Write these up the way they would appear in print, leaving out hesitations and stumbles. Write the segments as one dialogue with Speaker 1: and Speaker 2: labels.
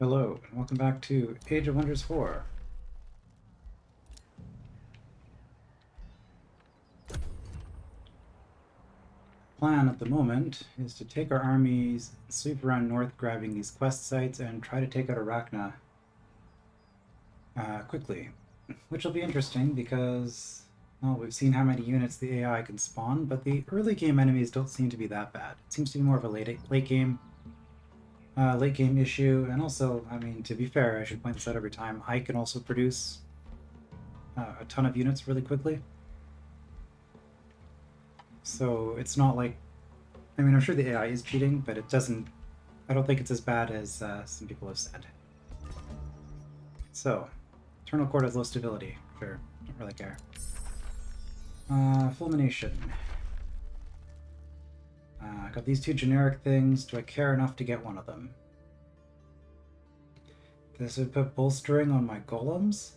Speaker 1: Hello, and welcome back to Age of Wonders 4. Plan at the moment is to take our armies, sweep around north, grabbing these quest sites, and try to take out Arachna quickly. Which will be interesting because, well, we've seen how many units the AI can spawn, but the early game enemies don't seem to be that bad. It seems to be more of a late game issue, and also, I mean, to be fair, I should point this out every time, I can also produce a ton of units really quickly. So it's not like, I mean, I'm sure the AI is cheating, but it doesn't, I don't think it's as bad as some people have said. So, Eternal Cord has low stability, sure, don't really care. Fulmination. I got these two generic things, do I care enough to get one of them? This would put bolstering on my golems,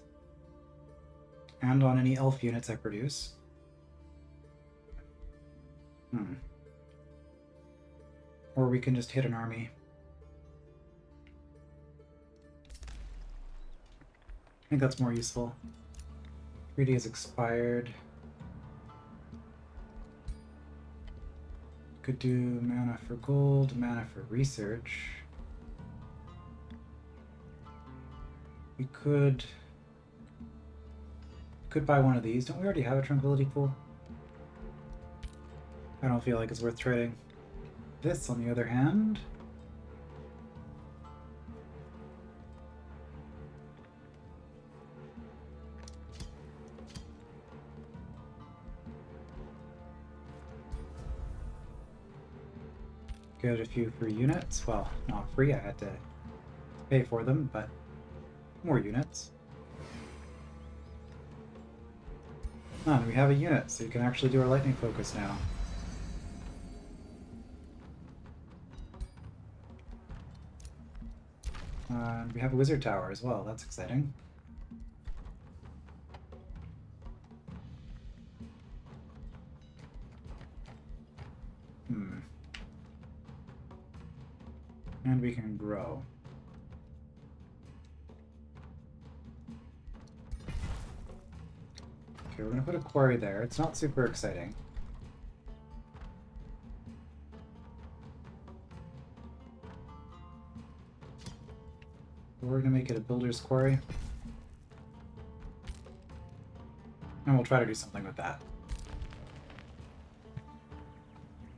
Speaker 1: and on any elf units I produce. Or we can just hit an army. I think that's more useful. 3D has expired. Could do mana for gold, mana for research. We could buy one of these. Don't we already have a tranquility pool? I don't feel like it's worth trading. This, on the other hand, get a few free units. Well, not free, I had to pay for them, but more units. And we have a unit, so we can actually do our lightning focus now. And we have a wizard tower as well, that's exciting. And we can grow. Okay, we're gonna put a quarry there. It's not super exciting. We're gonna make it a builder's quarry. And we'll try to do something with that.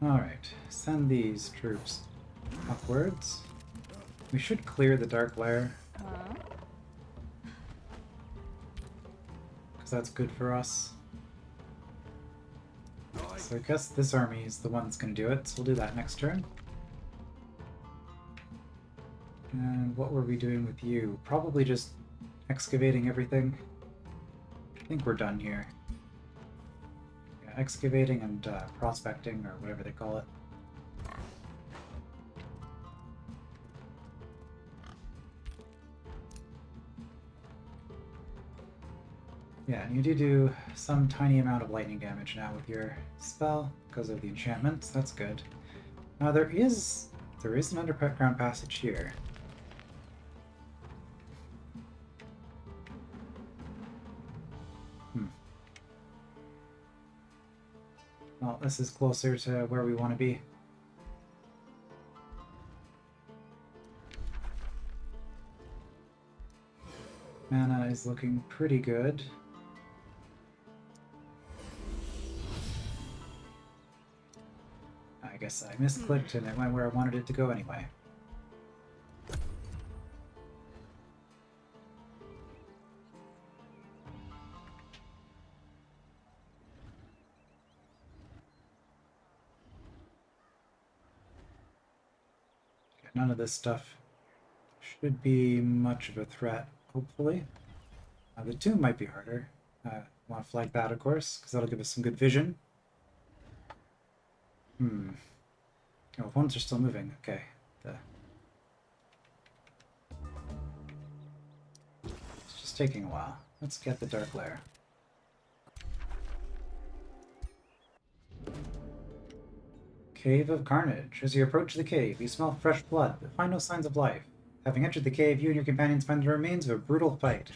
Speaker 1: Alright, send these troops upwards. We should clear the dark lair, because that's good for us. So I guess this army is the one that's going to do it, so we'll do that next turn. And what were we doing with you? Probably just excavating everything. I think we're done here. Yeah, excavating and prospecting, or whatever they call it. Yeah, and you do some tiny amount of lightning damage now with your spell because of the enchantments. That's good. Now there is an underground passage here. Well, this is closer to where we want to be. Mana is looking pretty good. I guess I misclicked and it went where I wanted it to go anyway. Okay, none of this stuff should be much of a threat, hopefully. The tomb might be harder. Want to flag that, of course, because that'll give us some good vision. Oh, phones are still moving. Okay. It's just taking a while. Let's get the dark lair. Cave of Carnage. As you approach the cave, you smell fresh blood, but find no signs of life. Having entered the cave, you and your companions find the remains of a brutal fight.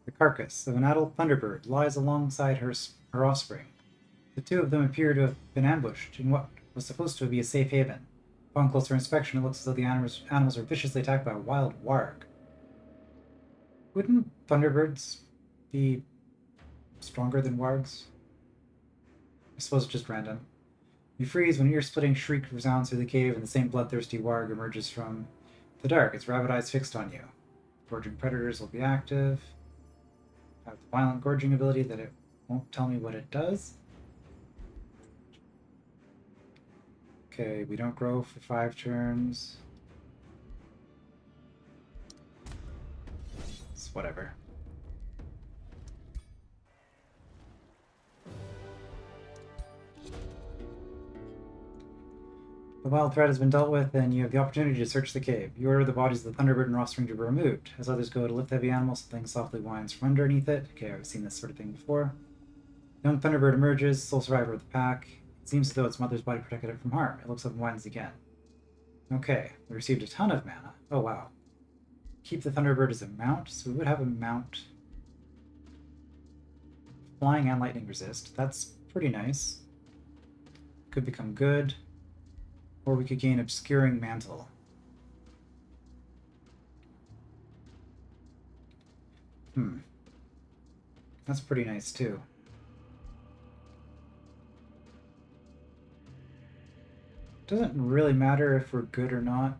Speaker 1: The carcass of an adult thunderbird lies alongside her offspring. The two of them appear to have been ambushed in what was supposed to be a safe haven. Upon closer inspection, it looks as though the animals were viciously attacked by a wild warg. Wouldn't thunderbirds be stronger than wargs? I suppose it's just random. You freeze when an ear-splitting shriek resounds through the cave and the same bloodthirsty warg emerges from the dark, its rabid eyes fixed on you. Gorging predators will be active. I have the violent gorging ability that it won't tell me what it does. Okay, we don't grow for 5 turns. It's whatever. The wild threat has been dealt with, and you have the opportunity to search the cave. You order the bodies of the Thunderbird and offspring to be removed. As others go to lift the heavy animal, something softly whines from underneath it. Okay, I've seen this sort of thing before. Young Thunderbird emerges, sole survivor of the pack. It seems as though its mother's body protected it from harm. It looks up and whines again. Okay, we received a ton of mana. Oh wow. Keep the Thunderbird as a mount, so we would have a mount. Flying and lightning resist. That's pretty nice. Could become good. Or we could gain Obscuring Mantle. That's pretty nice too. Doesn't really matter if we're good or not.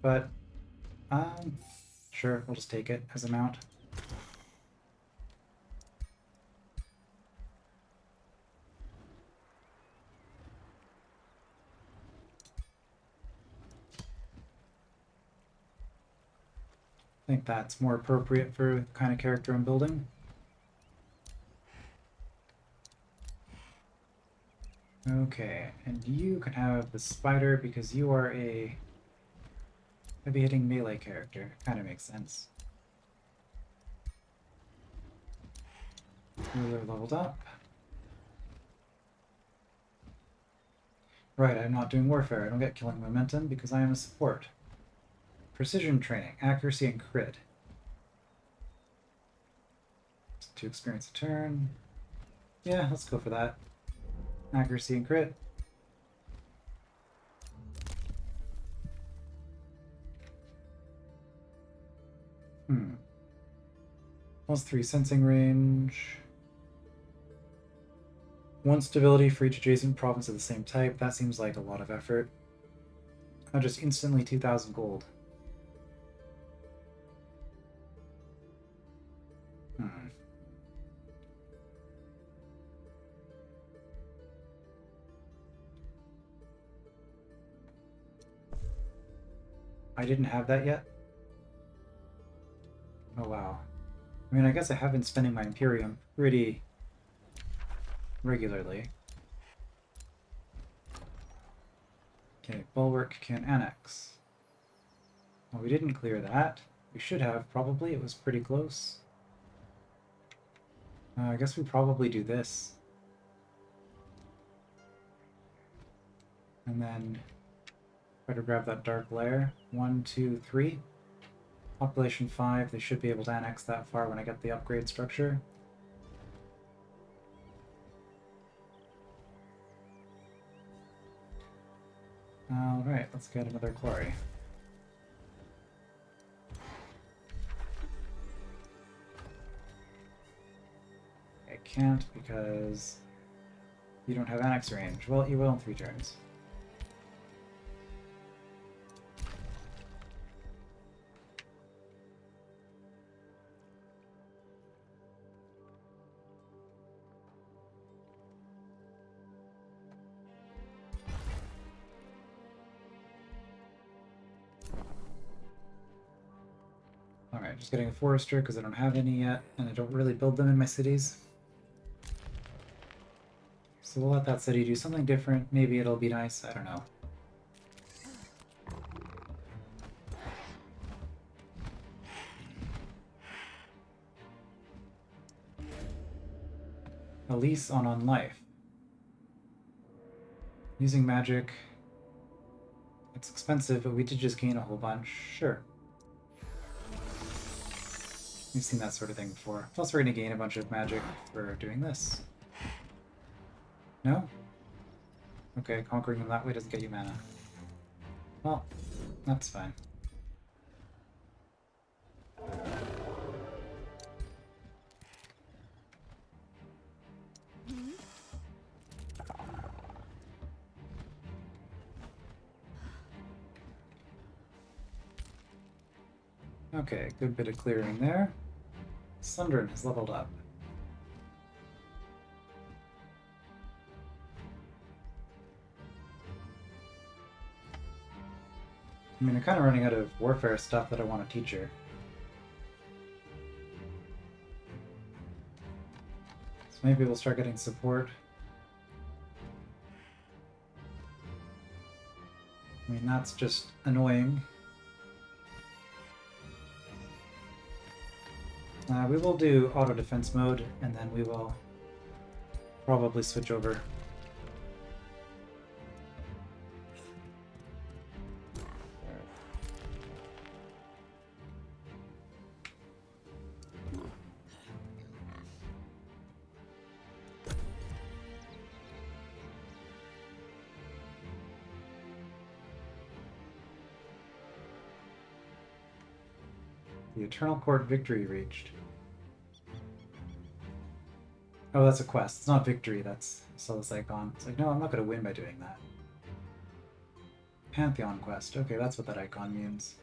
Speaker 1: But, sure, we'll just take it as a mount. I think that's more appropriate for the kind of character I'm building. Okay, and you can have the spider because you are a heavy hitting melee character. Kind of makes sense. Ruler leveled up. Right, I'm not doing warfare. I don't get killing momentum because I am a support. Precision training, accuracy, and crit. 2 experience a turn. Yeah, let's go for that. Accuracy and crit. +3 sensing range. 1 stability for each adjacent province of the same type. That seems like a lot of effort. I'll just instantly 2,000 gold. I didn't have that yet? Oh wow. I mean, I guess I have been spending my Imperium pretty regularly. Okay, Bulwark can annex. Well, we didn't clear that. We should have, probably. It was pretty close. I guess we probably do this. And then try to grab that dark lair. 1, 2, 3. Population 5, they should be able to annex that far when I get the upgrade structure. Alright, let's get another quarry. I can't because you don't have annex range. Well, you will in 3 turns. Alright, just getting a forester because I don't have any yet, and I don't really build them in my cities. So we'll let that city do something different. Maybe it'll be nice, I don't know. A lease on life. Using magic It's expensive, but we did just gain a whole bunch. Sure. We've seen that sort of thing before. Plus we're going to gain a bunch of magic for doing this. No? Okay, conquering them that way doesn't get you mana. Well, that's fine. Okay, good bit of clearing there. Sundren has leveled up. I mean, I'm kind of running out of warfare stuff that I want to teach her. So maybe we'll start getting support. I mean, that's just annoying. We will do auto defense mode, and then we will probably switch over. The Eternal Court victory reached. Oh, that's a quest. It's not victory, that's Solus icon. It's like, no, I'm not going to win by doing that. Pantheon quest. Okay, that's what that icon means.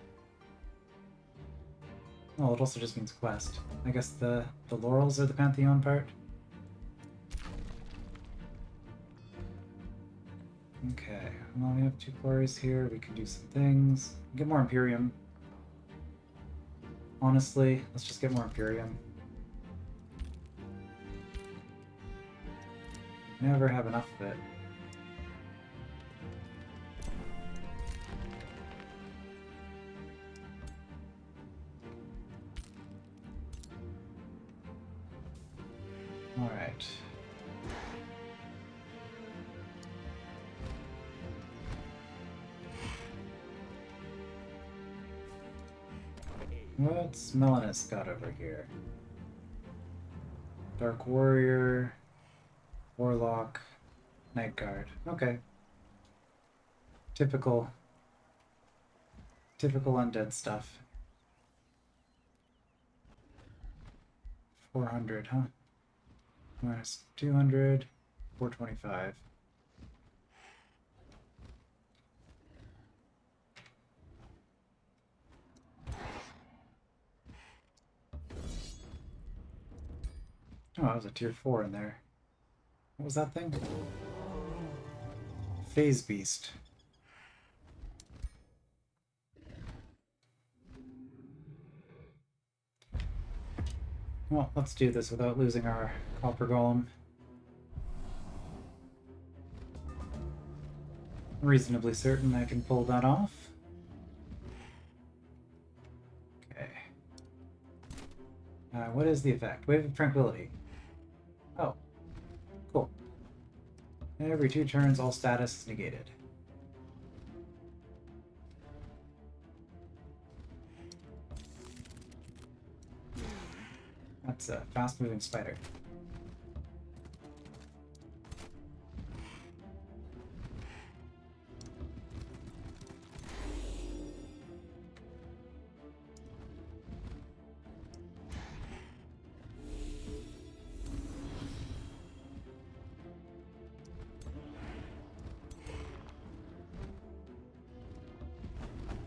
Speaker 1: Well, it also just means quest. I guess the laurels are the Pantheon part. Okay, well, we have 2 quarries here. We can do some things. Get more Imperium. Honestly, let's just get more Imperium. Never have enough of it. All right. What's Melanus got over here? Dark Warrior, Warlock, Night Guard. Okay. Typical undead stuff. 400, huh? Minus 200, 425. Oh, that was a tier 4 in there. What was that thing? Phase Beast. Well, let's do this without losing our copper golem. Reasonably certain I can pull that off. Okay. What is the effect? Wave of Tranquility. Oh. Cool. Every 2 turns, all status is negated. That's a fast-moving spider.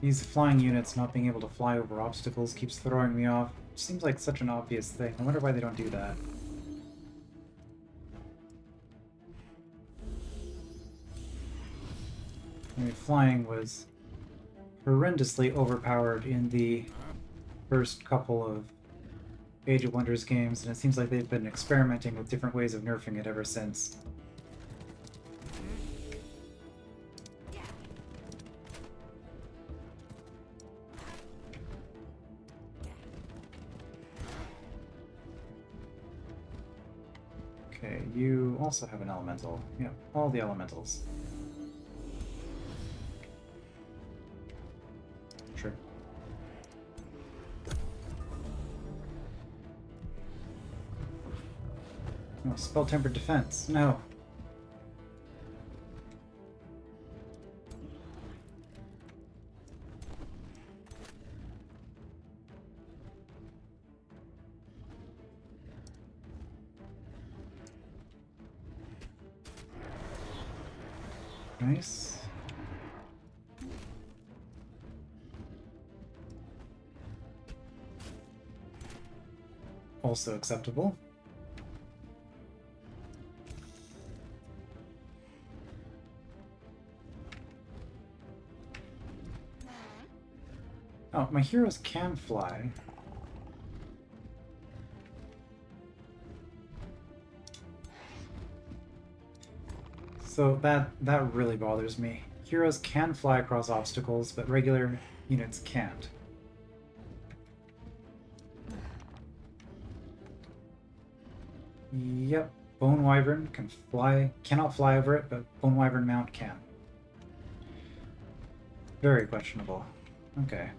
Speaker 1: These flying units not being able to fly over obstacles keeps throwing me off. Seems like such an obvious thing. I wonder why they don't do that. I mean, flying was horrendously overpowered in the first couple of Age of Wonders games, and it seems like they've been experimenting with different ways of nerfing it ever since. Okay, you also have an elemental. Yeah, all the elementals. Oh, spell-tempered defense. No. Nice. Also acceptable. Oh, my heroes can fly. So that really bothers me. Heroes can fly across obstacles, but regular units can't. Yep, Bone Wyvern can fly, cannot fly over it, but Bone Wyvern mount can. Very questionable. Okay.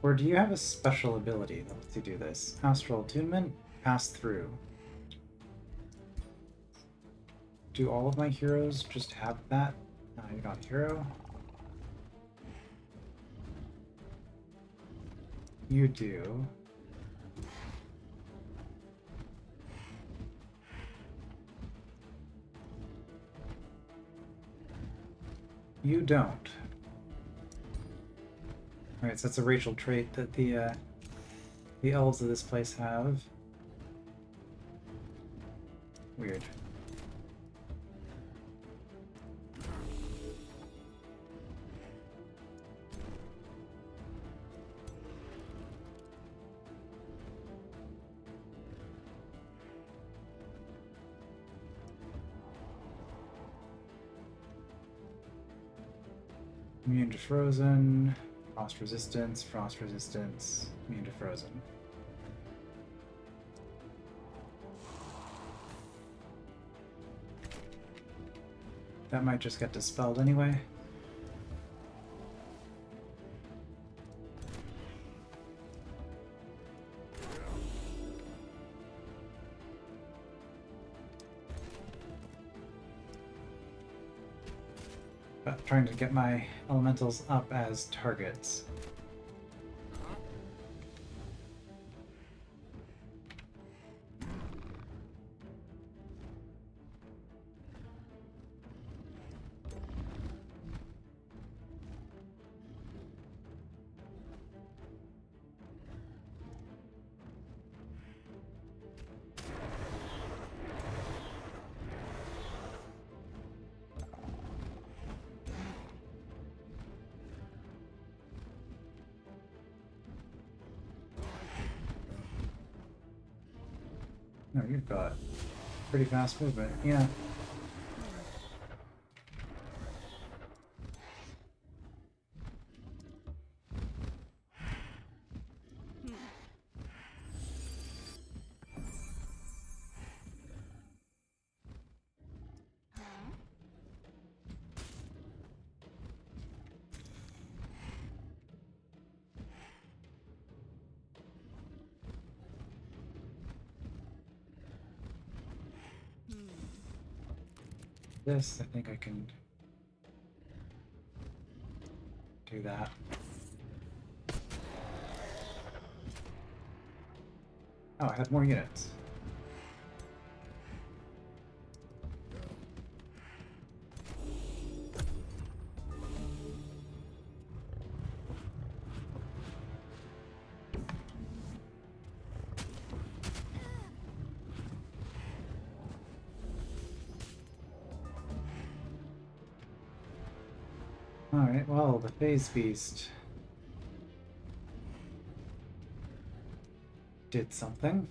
Speaker 1: Or do you have a special ability that lets you do this? Astral Attunement, Pass Through. Do all of my heroes just have that? You got a hero. You do. You don't. Alright, so that's a racial trait that the elves of this place have. Weird. Immune to frozen, frost resistance, immune to frozen. That might just get dispelled anyway. But trying to get my elementals up as targets. No, you've got pretty fast movement, yeah. This, I think I can do that. Oh, I had more units. Alright, well, the Phase Beast did something.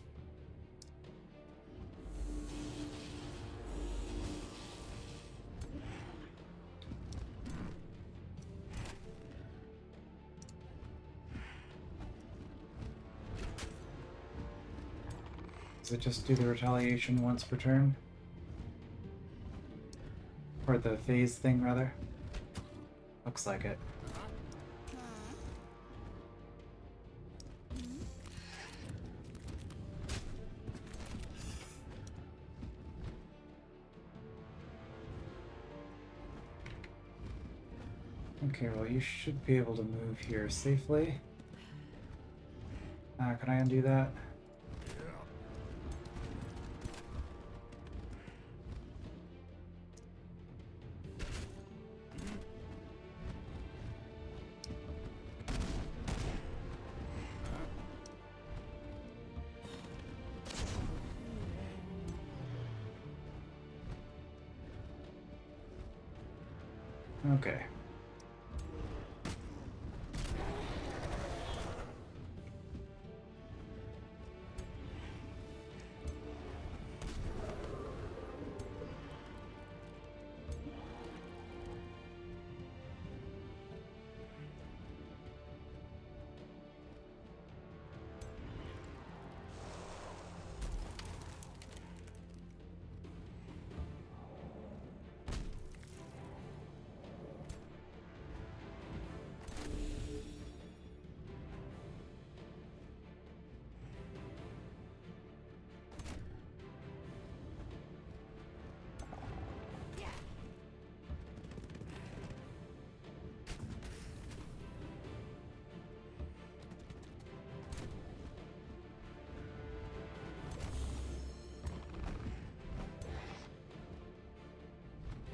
Speaker 1: Does it just do the retaliation once per turn? Or the phase thing, rather? Looks like it. Okay, well, you should be able to move here safely. Can I undo that? Okay.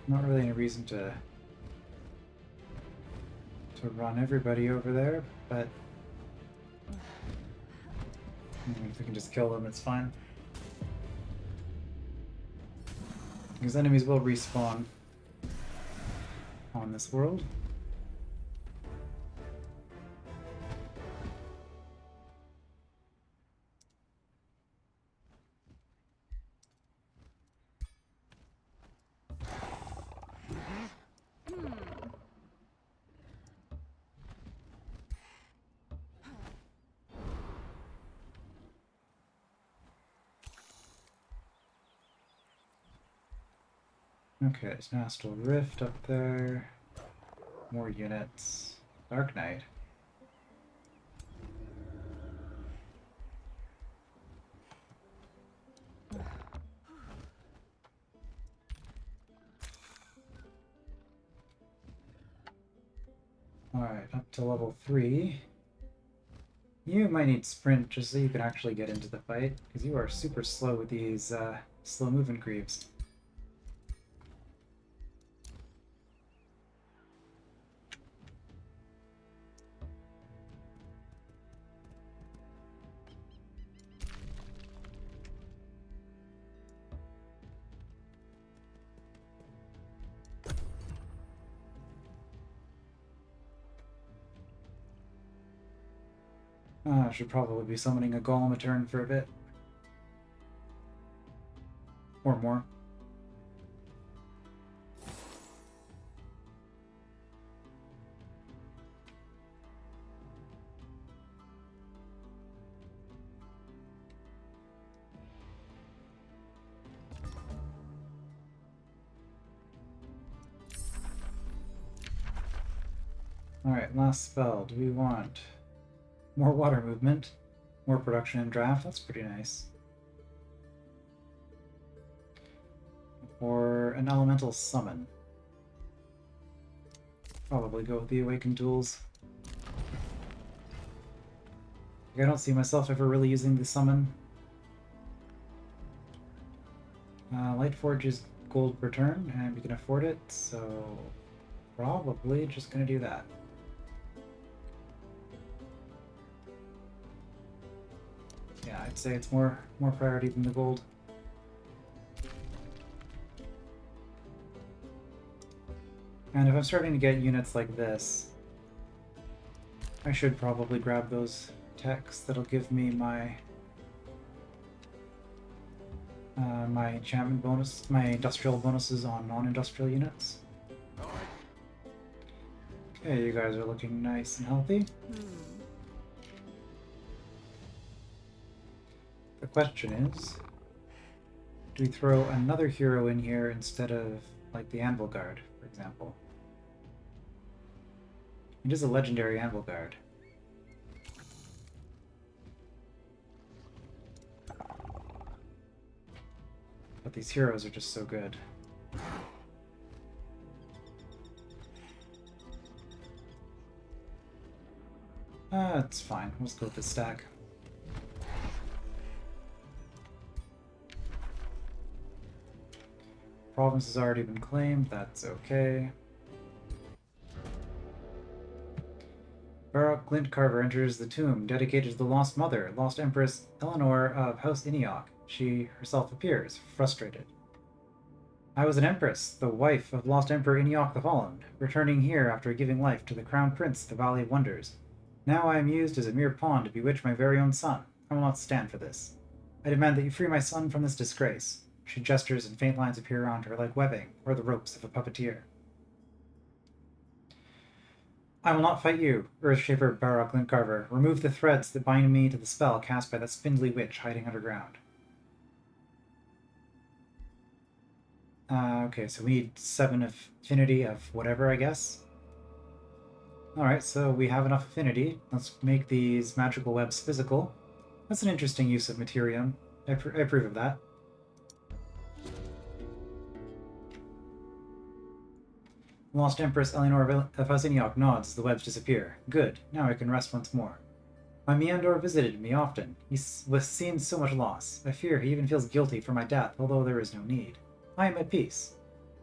Speaker 1: Not really any reason to run everybody over there, but if we can just kill them, it's fine. Because enemies will respawn on this world. Okay, there's an Astral Rift up there. More units. Dark Knight. Alright, up to level 3. You might need sprint just so you can actually get into the fight, because you are super slow with these slow moving creeps. I should probably be summoning a golem a turn for a bit. Or more. Alright, last spell. Do we want more water movement, more production and draft? That's pretty nice. Or an elemental summon. Probably go with the awakened tools. I don't see myself ever really using the summon. Lightforge is gold per turn, and we can afford it, so probably just gonna do that. Yeah, I'd say it's more priority than the gold. And if I'm starting to get units like this, I should probably grab those techs that'll give me my my enchantment bonus, my industrial bonuses on non-industrial units. Okay, you guys are looking nice and healthy. The question is, do we throw another hero in here instead of, like, the Anvil Guard, for example? It is a legendary Anvil Guard. But these heroes are just so good. It's fine. Let's go with this stack. Province has already been claimed. That's okay. Baroque Glintcarver enters the tomb dedicated to the Lost Mother, Lost Empress Eleanor of House Iniok. She herself appears, frustrated. I was an empress, the wife of Lost Emperor Iniok the Fallen, returning here after giving life to the Crown Prince of the Valley of Wonders. Now I am used as a mere pawn to bewitch my very own son. I will not stand for this. I demand that you free my son from this disgrace. She gestures and faint lines appear around her like webbing, or the ropes of a puppeteer. I will not fight you, Earthshaper Baroque Glintcarver. Remove the threads that bind me to the spell cast by that spindly witch hiding underground. Okay, so we need 7 affinity of whatever, I guess. Alright, so we have enough affinity. Let's make these magical webs physical. That's an interesting use of materium. I approve of that. Lost Empress Eleanor of House Iniok nods as the webs disappear. Good, now I can rest once more. My Meandor visited me often. He was seen so much loss. I fear he even feels guilty for my death, although there is no need. I am at peace.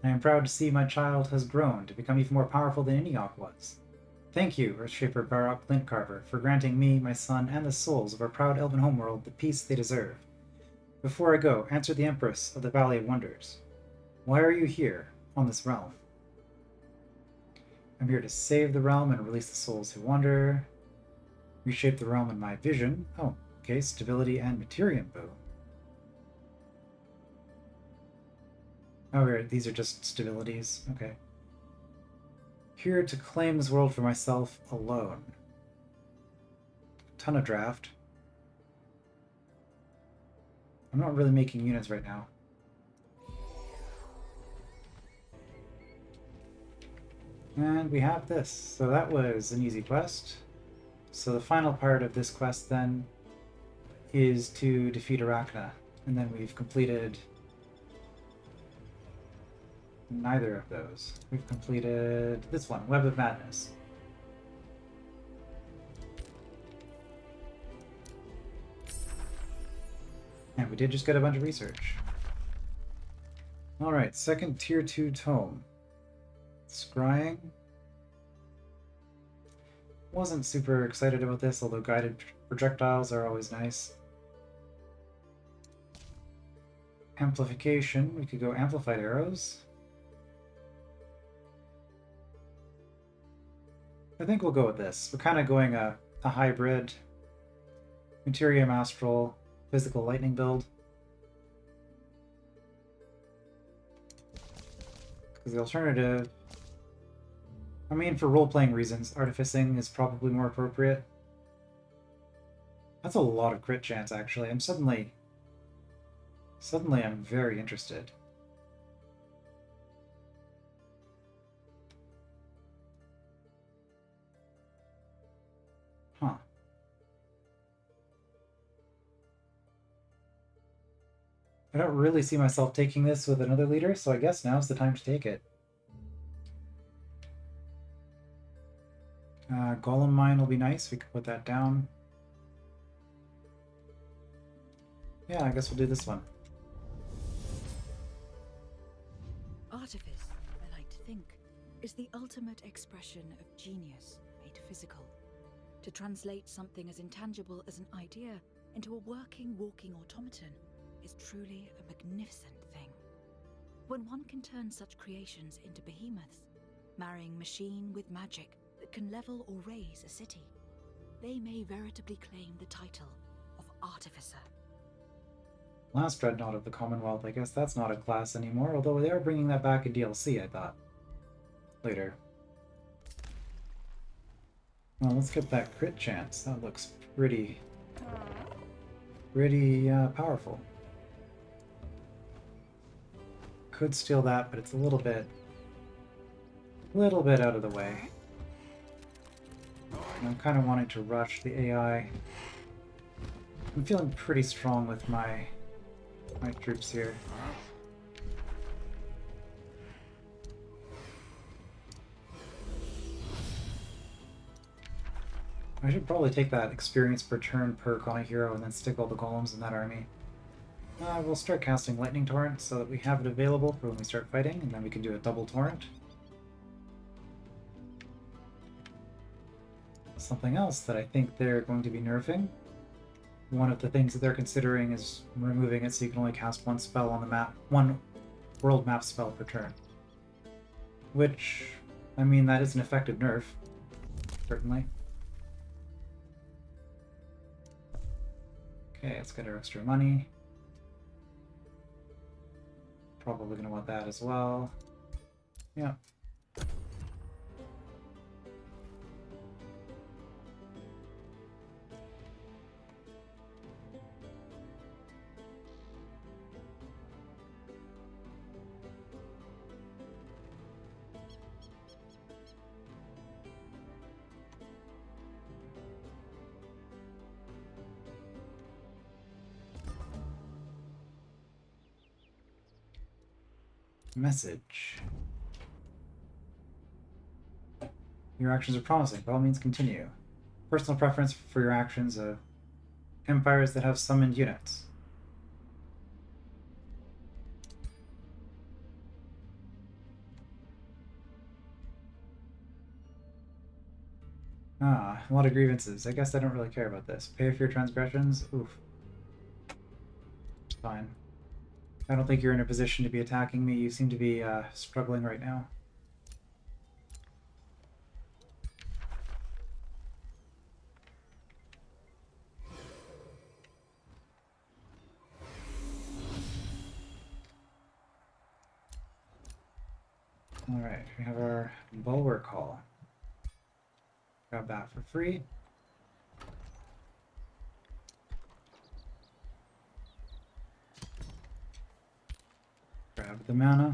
Speaker 1: I am proud to see my child has grown to become even more powerful than Iniok was. Thank you, Earthshaper Baroque Glintcarver, for granting me, my son, and the souls of our proud elven homeworld the peace they deserve. Before I go, answer the Empress of the Valley of Wonders. Why are you here, on this realm? I'm here to save the realm and release the souls who wander. Reshape the realm in my vision. Oh, okay, stability and materium bow. Oh, these are just stabilities. Okay. Here to claim this world for myself alone. Ton of draft. I'm not really making units right now. And we have this. So that was an easy quest. So the final part of this quest then is to defeat Arachna. And then we've completed neither of those. We've completed this one, Web of Madness. And we did just get a bunch of research. Alright, second tier 2 tome. Scrying. Wasn't super excited about this, although guided projectiles are always nice. Amplification, we could go amplified arrows. I think we'll go with this. We're kind of going a hybrid Materium Astral physical lightning build. Because the alternative, I mean, for role-playing reasons, artificing is probably more appropriate. That's a lot of crit chance, actually. Suddenly I'm very interested. Huh. I don't really see myself taking this with another leader, so I guess now's the time to take it. Golem Mine will be nice. We could put that down. Yeah, I guess we'll do this one.
Speaker 2: Artifice, I like to think, is the ultimate expression of genius made physical. To translate something as intangible as an idea into a working, walking automaton is truly a magnificent thing. When one can turn such creations into behemoths, marrying machine with magic that can level or raise a city, they may veritably claim the title of Artificer.
Speaker 1: Last Dreadnought of the Commonwealth, I guess that's not a class anymore, although they are bringing that back in DLC, I thought. Later. Well, let's get that crit chance. That looks pretty pretty powerful. Could steal that, but it's a little bit out of the way. And I'm kind of wanting to rush the AI. I'm feeling pretty strong with my troops here. I should probably take that experience per turn perk on a hero and then stick all the golems in that army. We'll start casting Lightning Torrent so that we have it available for when we start fighting, and then we can do a double torrent. Something else that I think they're going to be nerfing. One of the things that they're considering is removing it so you can only cast one spell on the map, one world map spell per turn. Which, I mean, that is an effective nerf, certainly. Okay, let's get our extra money. Probably gonna want that as well. Yeah. Message. Your actions are promising. By all means, continue. Personal preference for your actions of empires that have summoned units. Ah, a lot of grievances. I guess I don't really care about this. Pay for your transgressions? Oof. Fine. I don't think you're in a position to be attacking me. You seem to be struggling right now. Alright, we have our bulwark hall. Grab that for free. Grab the mana.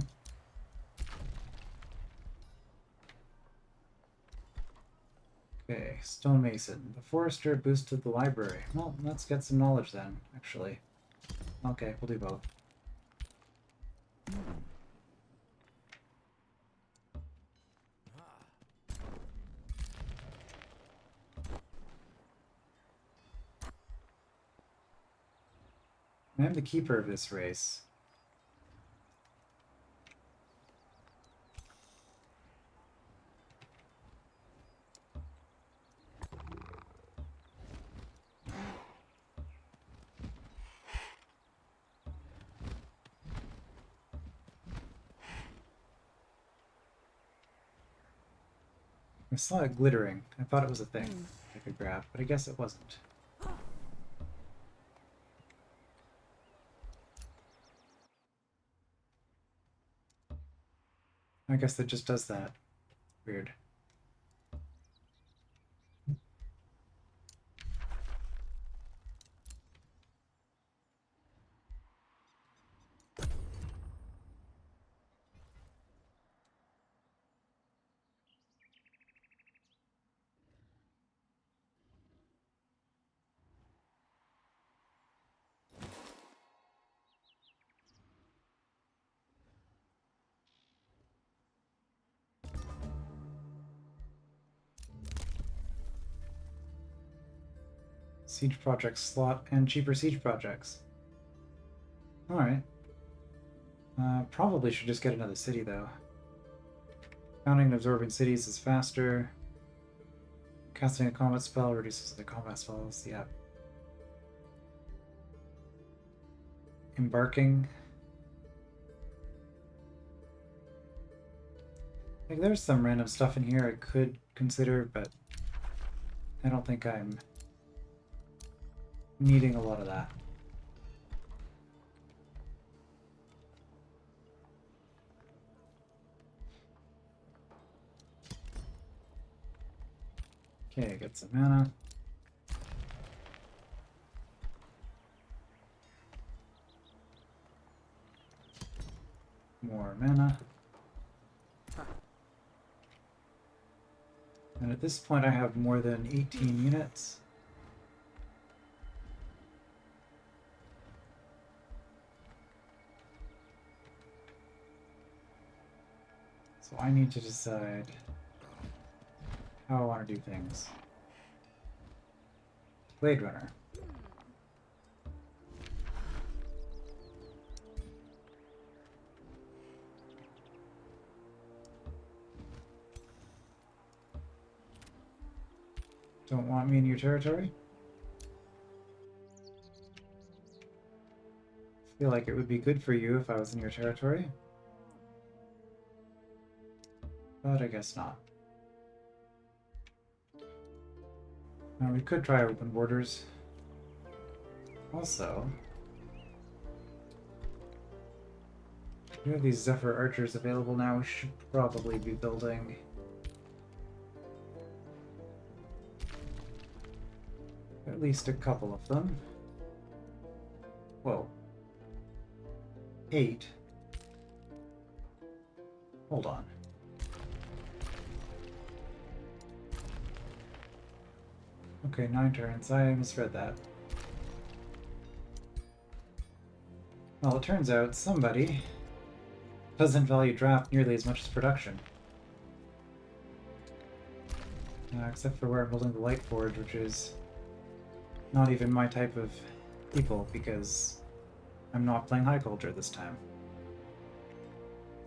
Speaker 1: Okay, stonemason. The forester boosted the library. Well, let's get some knowledge then, actually. Okay, we'll do both. I'm the keeper of this race. I saw it glittering. I thought it was a thing I could grab, but I guess it wasn't. I guess that just does that. Weird. Siege projects slot and cheaper siege projects. Alright. Probably should just get another city though. Founding and absorbing cities is faster. Casting a combat spell reduces the combat spells, yeah. Embarking. Like, there's some random stuff in here I could consider, but I don't think I'm needing a lot of that. Okay, get some mana. more mana. And at this point I have more than 18 units. So I need to decide how I want to do things. Blade Runner. Don't want me in your territory? Feel like it would be good for you if I was in your territory. But I guess not. Now we could try open borders. Also, we have these Zephyr archers available now. We should probably be building at least a couple of them. Whoa. 8. Hold on. Okay, 9 turns. I misread that. Well, it turns out somebody doesn't value draft nearly as much as production. Except for where I'm building the Light Forge, which is not even my type of people, because I'm not playing High Culture this time.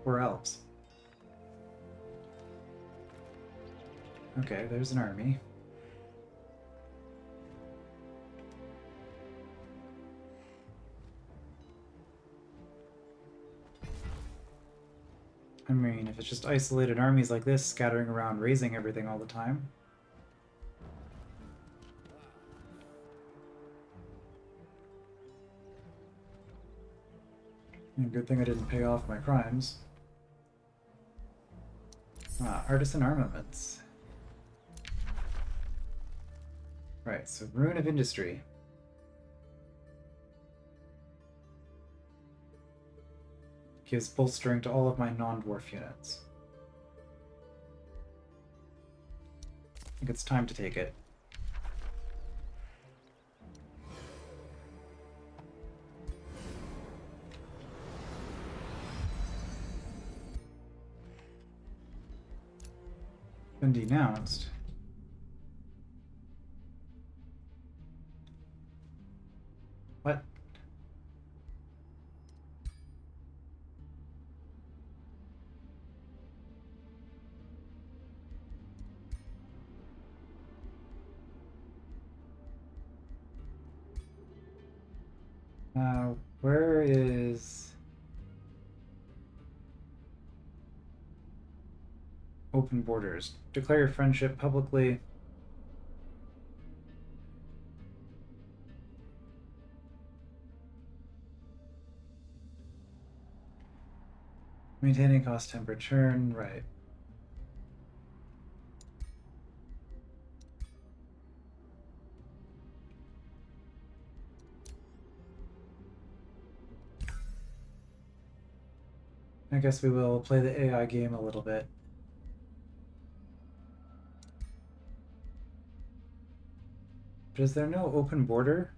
Speaker 1: Or Elves. Okay, there's an army. I mean, if it's just isolated armies like this scattering around raising everything all the time. And good thing I didn't pay off my crimes. Artisan armaments. Right, so Rune of Industry. Gives bolstering to all of my non-dwarf units. I think it's time to take it. Been denounced. What? Where is open borders? Declare your friendship publicly. Maintaining cost 10 per turn, right. I guess we will play the AI game a little bit. But is there no open border?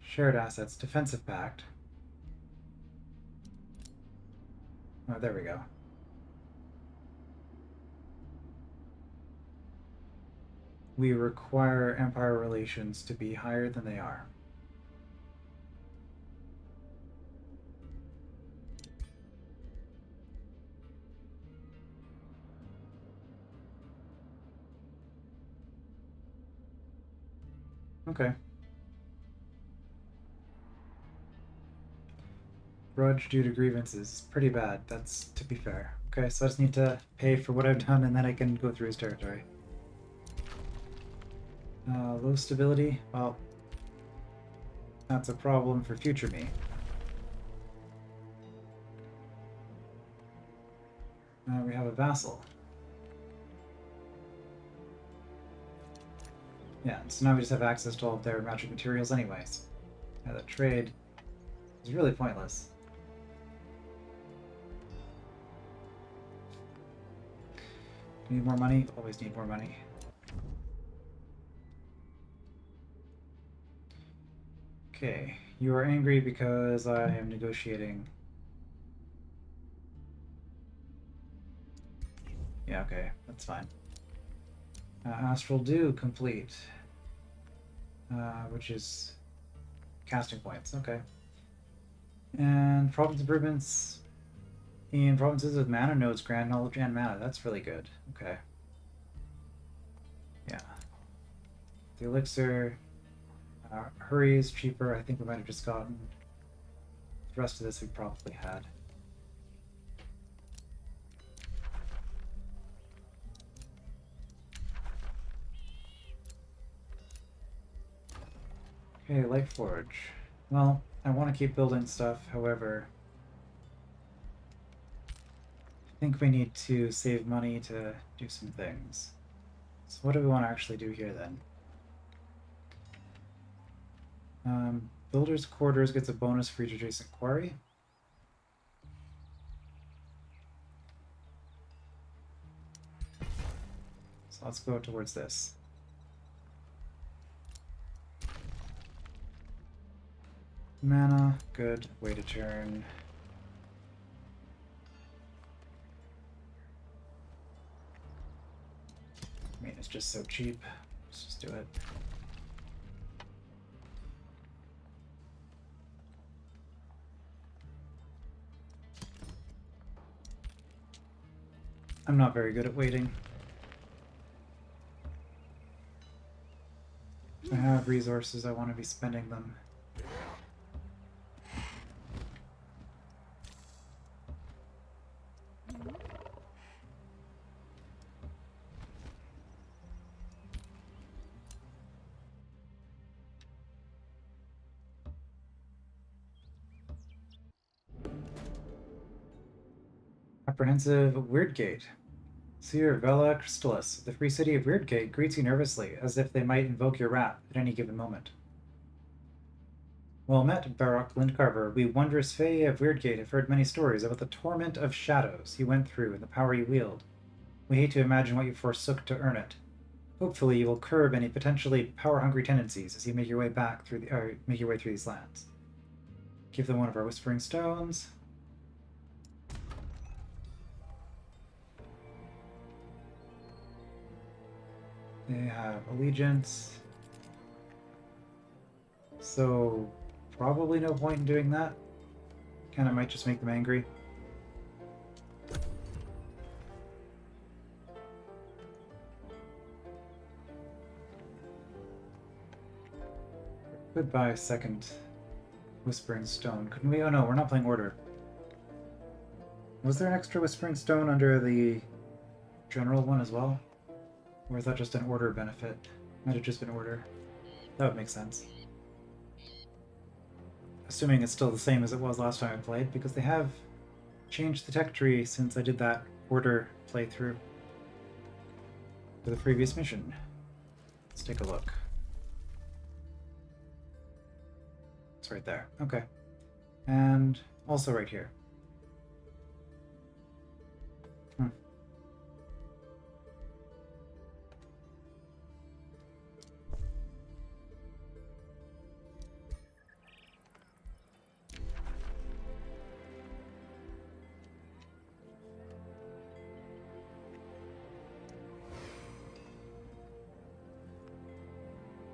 Speaker 1: Shared assets, defensive pact. Oh, there we go. We require empire relations to be higher than they are. Okay. Grudge due to grievances is pretty bad. That's to be fair. Okay, so I just need to pay for what I've done and then I can go through his territory. Low stability? Well, that's a problem for future me. We have a vassal. Yeah, so now we just have access to all of their magic materials anyways. Yeah, that trade is really pointless. Need more money? Always need more money. Okay, you are angry because I am negotiating. Yeah, okay, that's fine. Astral Dew complete. Which is casting points, okay. And province improvements in provinces with mana nodes, grand knowledge and mana. That's really good. Okay. Yeah. The elixir hurry is cheaper. I think we might have just gotten the rest of this we probably had. Okay, Lightforge. Well, I want to keep building stuff, however, I think we need to save money to do some things. So what do we want to actually do here then? Builder's Quarters gets a bonus for each adjacent quarry. So let's go towards this. Mana, good. Wait a turn. I mean, it's just so cheap. Let's just do it. I'm not very good at waiting. If I have resources, I want to be spending them. Apprehensive Weirdgate. Seer Vela Crystallis, the free city of Weirdgate, greets you nervously, as if they might invoke your wrath at any given moment. Well met, Baroque Lindcarver. We wondrous Fae of Weirdgate have heard many stories about the torment of shadows you went through and the power you wield. We hate to imagine what you forsook to earn it. Hopefully, you will curb any potentially power-hungry tendencies as you make your way back through make your way through these lands. Give them one of our Whispering Stones. They have allegiance. So, probably no point in doing that. Kinda might just make them angry. Could buy a second Whispering Stone. Couldn't we? Oh no, we're not playing Order. Was there an extra Whispering Stone under the general one as well? Or is that just an Order benefit? Might have just been Order. That would make sense. Assuming it's still the same as it was last time I played, because they have changed the tech tree since I did that Order playthrough for the previous mission. Let's take a look. It's right there. Okay. And also right here.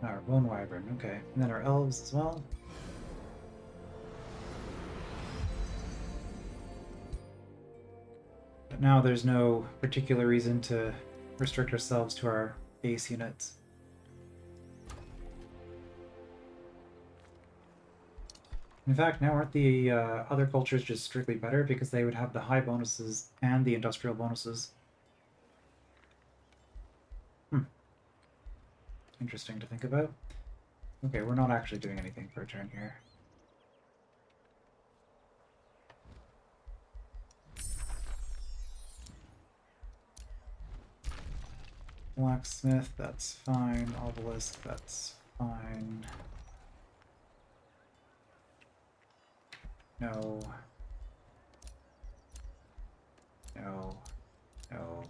Speaker 1: Our Bone Wyvern, okay. And then our elves as well. But now there's no particular reason to restrict ourselves to our base units. In fact, now aren't the other cultures just strictly better because they would have the high bonuses and the industrial bonuses? Interesting to think about. Okay, we're not actually doing anything for a turn here. Blacksmith, that's fine. Obelisk, that's fine. No. No. No.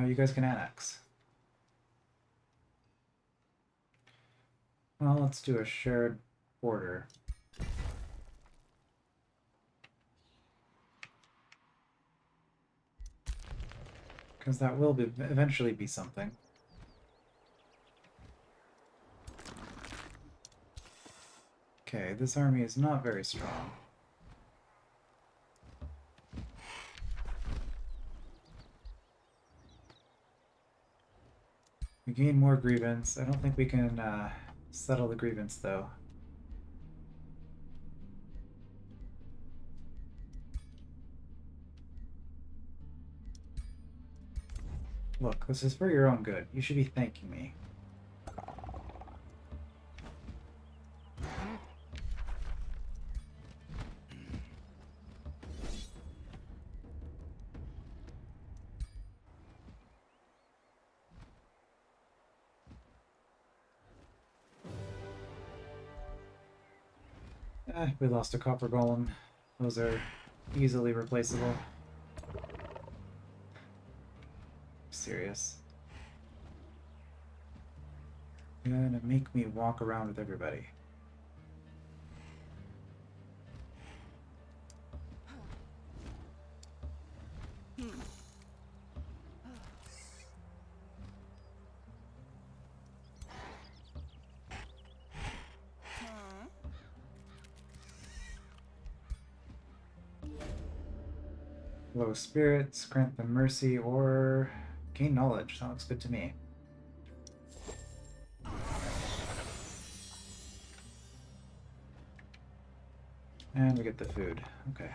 Speaker 1: You guys can annex. Well, let's do a shared border. Because that will eventually be something. Okay, this army is not very strong. We gain more grievance. I don't think we can settle the grievance, though. Look, this is for your own good. You should be thanking me. We lost a copper golem. Those are easily replaceable. Serious. You're gonna make me walk around with everybody. Low spirits, grant them mercy, or gain knowledge. That looks good to me. And we get the food. Okay.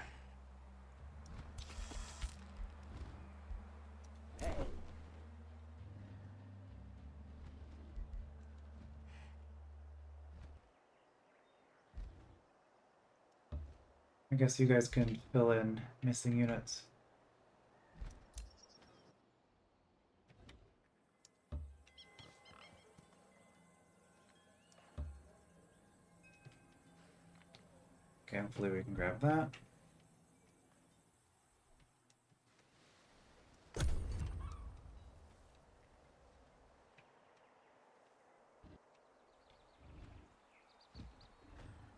Speaker 1: I guess you guys can fill in missing units. Okay, hopefully we can grab that.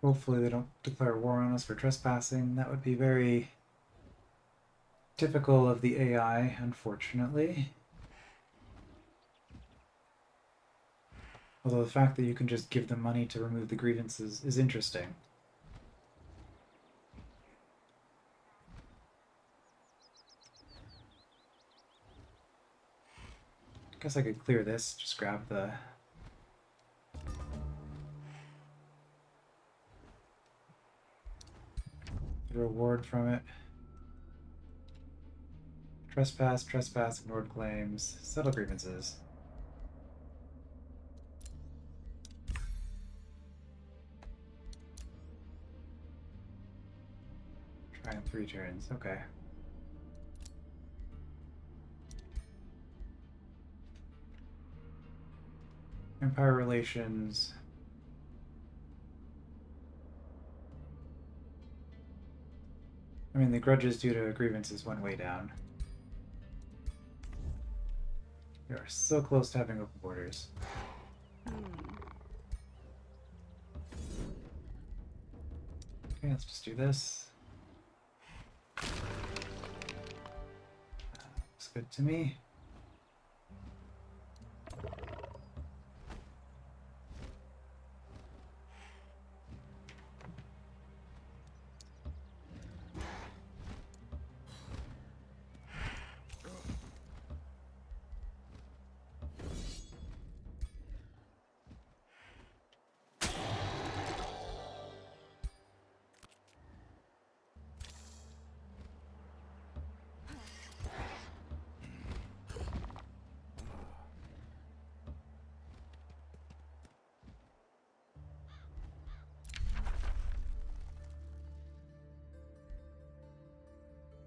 Speaker 1: Hopefully they don't declare war on us for trespassing. That would be very typical of the AI, unfortunately. Although the fact that you can just give them money to remove the grievances is interesting. Guess I could clear this, just grab the... reward from it. Trespass, ignored claims, settle grievances. Try in 3 turns, okay. Empire relations. I mean, the grudges due to grievances went way down. We are so close to having open borders. Okay, let's just do this. Looks good to me.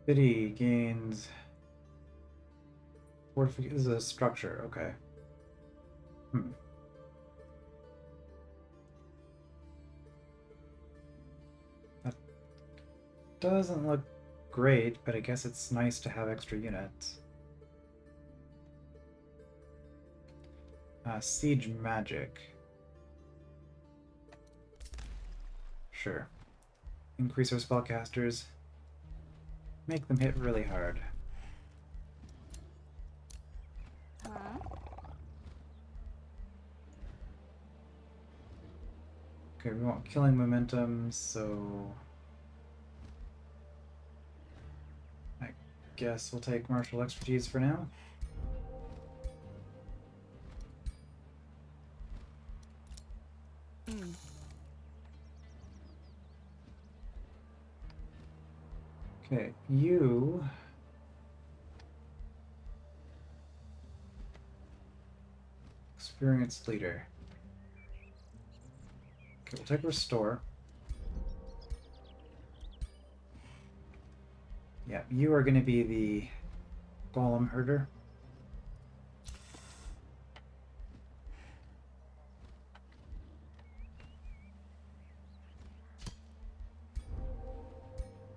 Speaker 1: City gains... This is a structure, okay. doesn't look great, but I guess it's nice to have extra units. Siege magic. Sure. Increase our spellcasters. Make them hit really hard. Okay, we want killing momentum, so I guess we'll take martial expertise for now. Okay, you experienced leader. Okay, we'll take restore. Yeah, you are going to be the golem herder.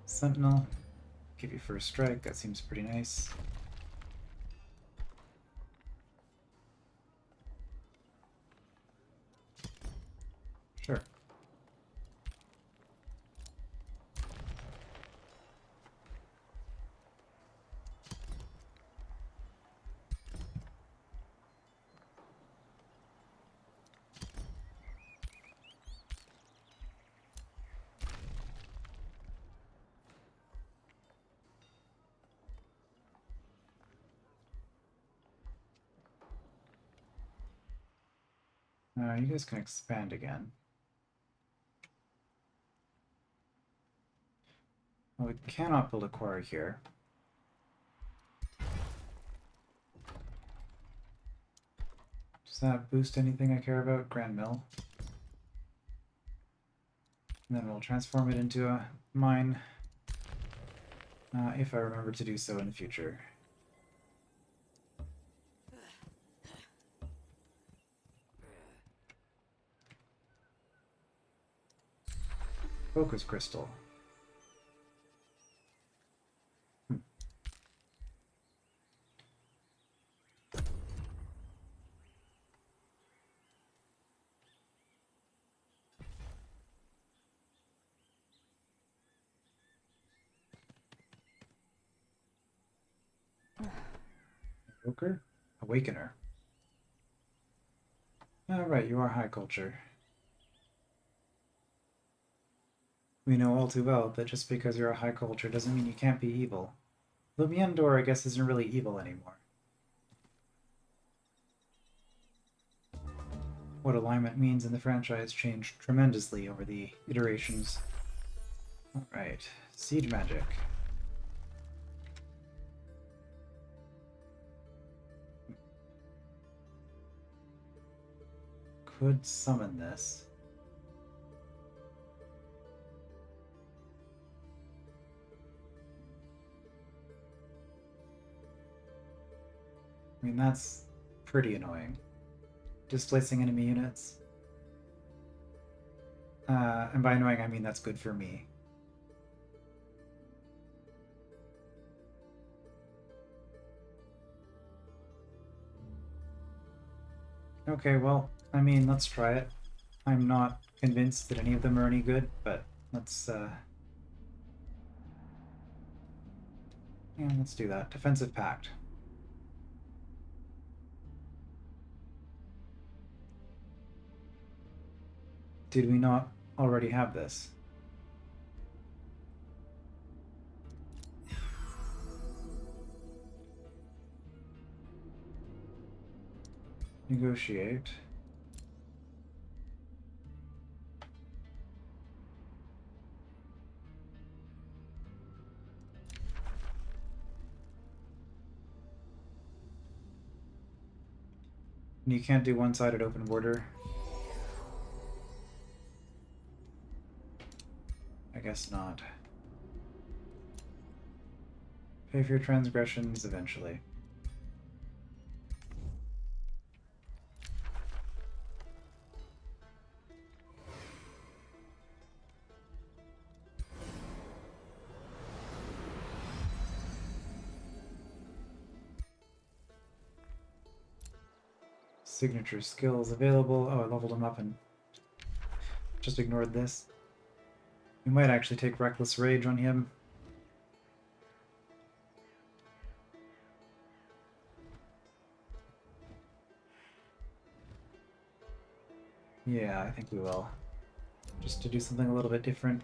Speaker 1: Sentinel. Give you first strike, that seems pretty nice. Sure. You guys can expand again. Well, we cannot build a quarry here. Does that boost anything I care about? Grand Mill. And then we'll transform it into a mine, if I remember to do so in the future. Focus crystal. Joker? Awakener. Right, you are high culture. We know all too well that just because you're a high culture doesn't mean you can't be evil. Lumiendor, I guess, isn't really evil anymore. What alignment means in the franchise changed tremendously over the iterations. Alright, siege magic. Could summon this. I mean, that's pretty annoying. Displacing enemy units. And by annoying, I mean that's good for me. Okay, well, I mean, let's try it. I'm not convinced that any of them are any good, but let's yeah, let's do that. Defensive Pact. Did we not already have this? Negotiate. And you can't do one-sided open border. I guess not. Pay for your transgressions eventually. signature skills available. Oh, I leveled him up and just ignored this. We might actually take Reckless Rage on him. Yeah, I think we will. Just to do something a little bit different.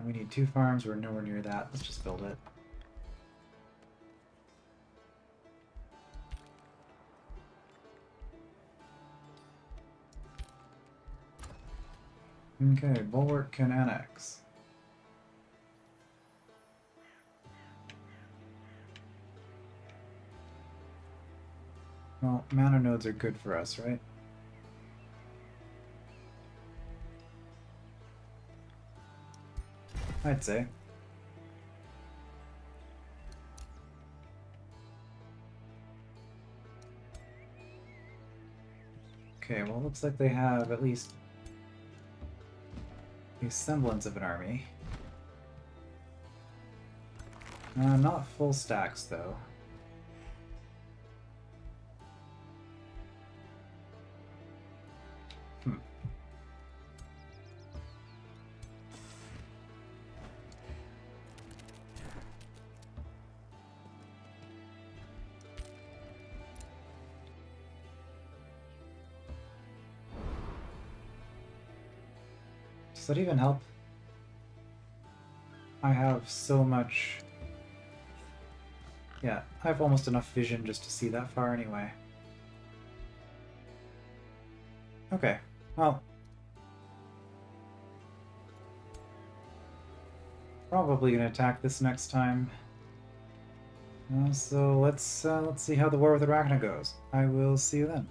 Speaker 1: We need 2 farms, we're nowhere near that. Let's just build it. Okay, Bulwark can annex. Well, mana nodes are good for us, right? I'd say. Okay, well, looks like they have at least a semblance of an army. Not full stacks, though. Does that even help? I have so much... Yeah, I have almost enough vision just to see that far anyway. Okay, well... Probably gonna attack this next time. So let's see how the war with Arachna goes. I will see you then.